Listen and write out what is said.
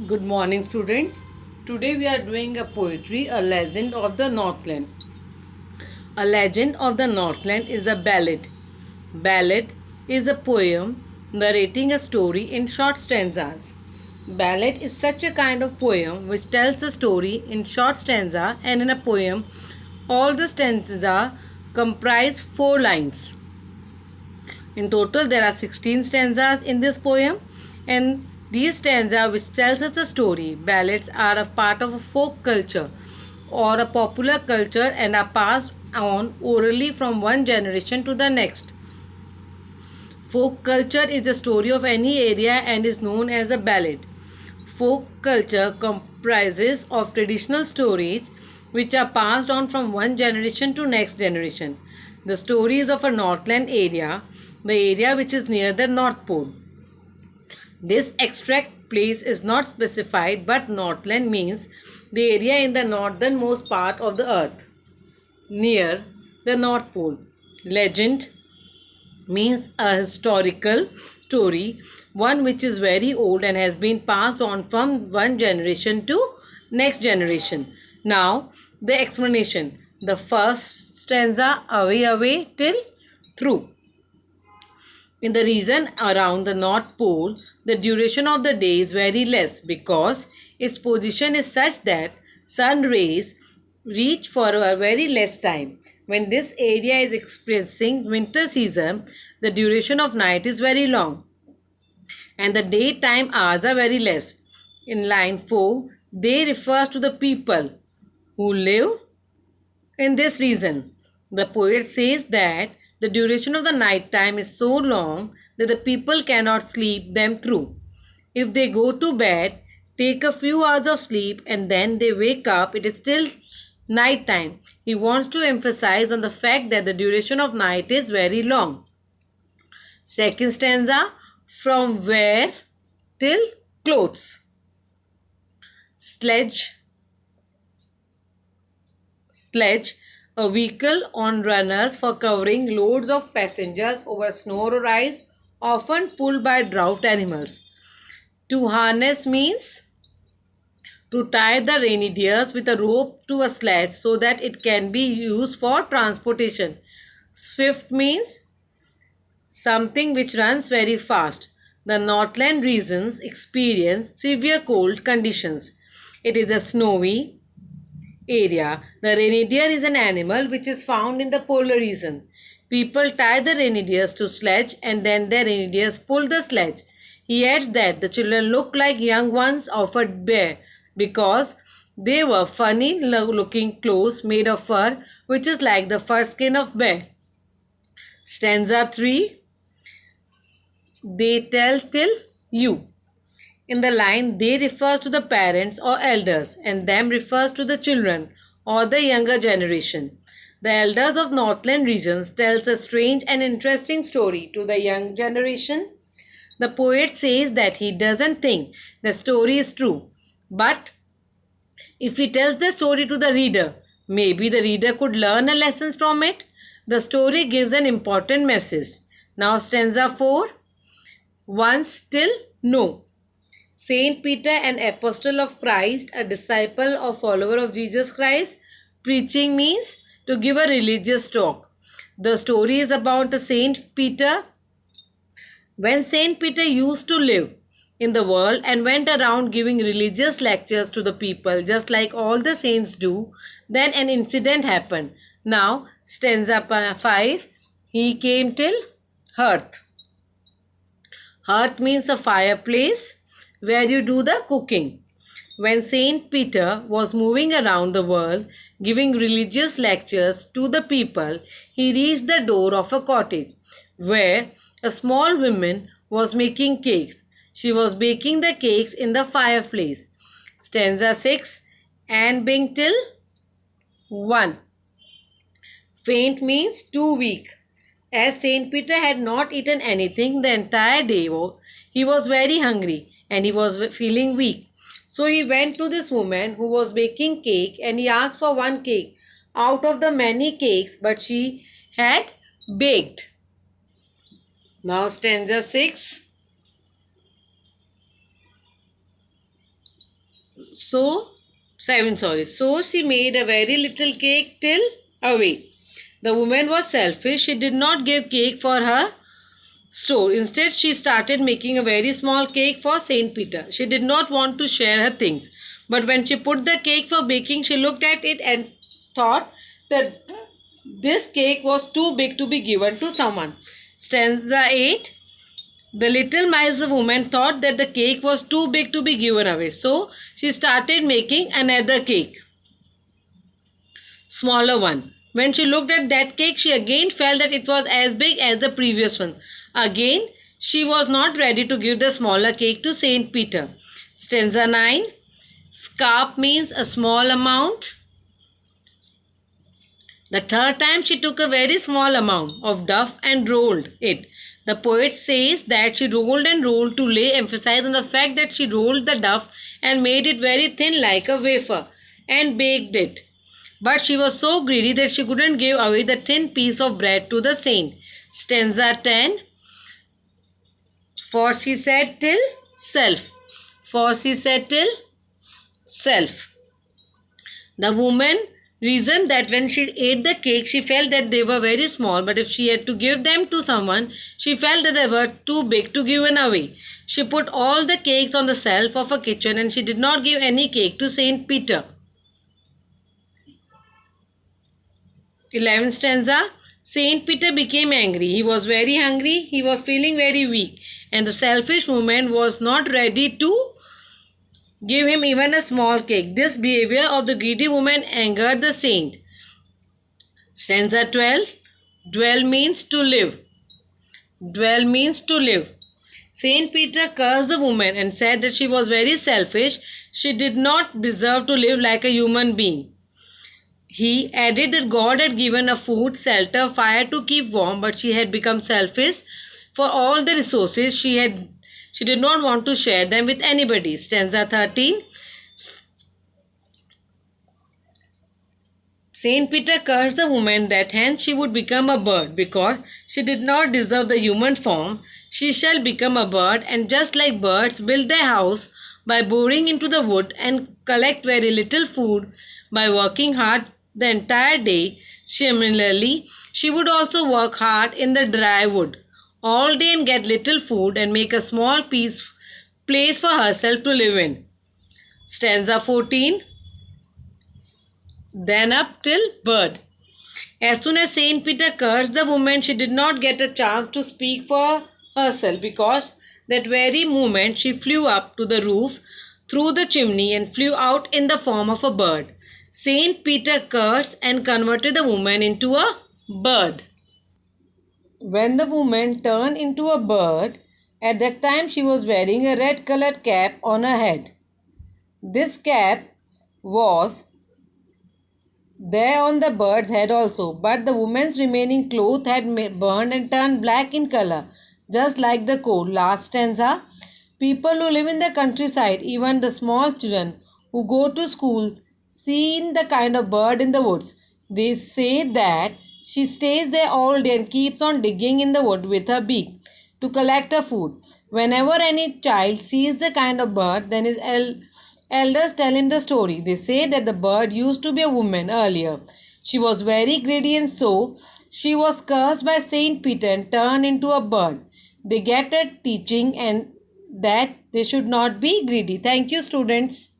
Good morning, students. Today we are doing a poetry, A Legend of the Northland. A Legend of the Northland is a ballad. Ballad is a poem narrating a story in short stanzas. Ballad is such a kind of poem which tells a story in short stanza, and in a poem all the stanza comprise 4 lines. In total, there are 16 stanzas in this poem, and these stanzas, which tells us a story, ballads are a part of a folk culture or a popular culture and are passed on orally from one generation to the next. Folk culture is the story of any area and is known as a ballad. Folk culture comprises of traditional stories which are passed on from one generation to next generation. The stories of a Northland area, the area which is near the North Pole. This extract place is not specified, but Northland means the area in the northernmost part of the earth, near the North Pole. Legend means a historical story, one which is very old and has been passed on from one generation to next generation. Now, the explanation. The first stanza, away, away till through. In the region around the North Pole, the duration of the day is very less because its position is such that sun rays reach for a very less time. When this area is experiencing winter season, the duration of night is very long and the daytime hours are very less. In line 4, they refers to the people who live in this region. The poet says that the duration of the night time is so long that the people cannot sleep them through. If they go to bed, take a few hours of sleep, and then they wake up, it is still night time. He wants to emphasize on the fact that the duration of night is very long. Second stanza, from where till clothes. Sledge, a vehicle on runners for covering loads of passengers over snow or ice, often pulled by drought animals. To harness means to tie the reindeers with a rope to a sledge so that it can be used for transportation. Swift means something which runs very fast. The Northland regions experience severe cold conditions. It is a snowy area. The reindeer is an animal which is found in the polar region. People tie the reindeers to sledge and then the reindeers pull the sledge. He adds that the children look like young ones of a bear because they were funny looking clothes made of fur which is like the fur skin of bear. Stanza 3, they tell till you. In the line, they refers to the parents or elders and them refers to the children or the younger generation. The elders of Northland regions tells a strange and interesting story to the young generation. The poet says that he doesn't think the story is true, but if he tells the story to the reader, maybe the reader could learn a lesson from it. The story gives an important message. Now stanza 4, once till no. Saint Peter, an apostle of Christ, a disciple or follower of Jesus Christ, preaching means to give a religious talk. The story is about the Saint Peter. When Saint Peter used to live in the world and went around giving religious lectures to the people, just like all the saints do, then an incident happened. Now, stanza 5, he came till hearth. Hearth means a fireplace where you do the cooking. When Saint Peter was moving around the world giving religious lectures to the people, he reached the door of a cottage where a small woman was making cakes. She was baking the cakes in the fireplace. Stanza 6, and being till 1. Faint means too weak. As Saint Peter had not eaten anything the entire day, he was very hungry and he was feeling weak. So he went to this woman who was baking cake and he asked for one cake out of the many cakes but she had baked. Now stanza 6. So, 7, sorry. So she made a very little cake till away. The woman was selfish. She did not give cake for her store. Instead, she started making a very small cake for Saint Peter. She did not want to share her things. But when she put the cake for baking, she looked at it and thought that this cake was too big to be given to someone. Stanza 8. The little miser woman thought that the cake was too big to be given away. So she started making another cake, smaller one. When she looked at that cake, she again felt that it was as big as the previous one. Again, she was not ready to give the smaller cake to Saint Peter. Stanza 9. Scarp means a small amount. The third time she took a very small amount of duff and rolled it. The poet says that she rolled and rolled to lay emphasis on the fact that she rolled the duff and made it very thin like a wafer and baked it. But she was so greedy that she couldn't give away the thin piece of bread to the saint. Stanza 10. For she said till self. For she said till self. The woman reasoned that when she ate the cake, she felt that they were very small, but if she had to give them to someone, she felt that they were too big to give away. She put all the cakes on the shelf of her kitchen and she did not give any cake to Saint Peter. 11th stanza. Saint Peter became angry. He was very hungry. He was feeling very weak. And the selfish woman was not ready to give him even a small cake. This behavior of the greedy woman angered the saint. Stanza 12. Dwell means to live. Dwell means to live. Saint Peter cursed the woman and said that she was very selfish. She did not deserve to live like a human being. He added that God had given her food, shelter, fire to keep warm, but she had become selfish. For all the resources she did not want to share them with anybody. Stanza 13. Saint Peter cursed the woman that hence she would become a bird, because she did not deserve the human form. She shall become a bird, and just like birds build their house by boring into the wood and collect very little food by working hard the entire day. Similarly, she would also work hard in the dry wood all day and get little food and make a small place for herself to live in. Stanza 14. Then up till bird. As soon as Saint Peter cursed the woman, she did not get a chance to speak for herself, because that very moment she flew up to the roof through the chimney and flew out in the form of a bird. Saint Peter cursed and converted the woman into a bird. When the woman turned into a bird, at that time she was wearing a red colored cap on her head. This cap was there on the bird's head also, but the woman's remaining cloth had burned and turned black in color, just like the coal. Last stanza. People who live in the countryside, even the small children who go to school, see the kind of bird in the woods. They say that she stays there all day and keeps on digging in the wood with her beak to collect her food. Whenever any child sees the kind of bird, then his elders tell him the story. They say that the bird used to be a woman earlier. She was very greedy, and so she was cursed by Saint Peter and turned into a bird. They get a teaching and that they should not be greedy. Thank you, students.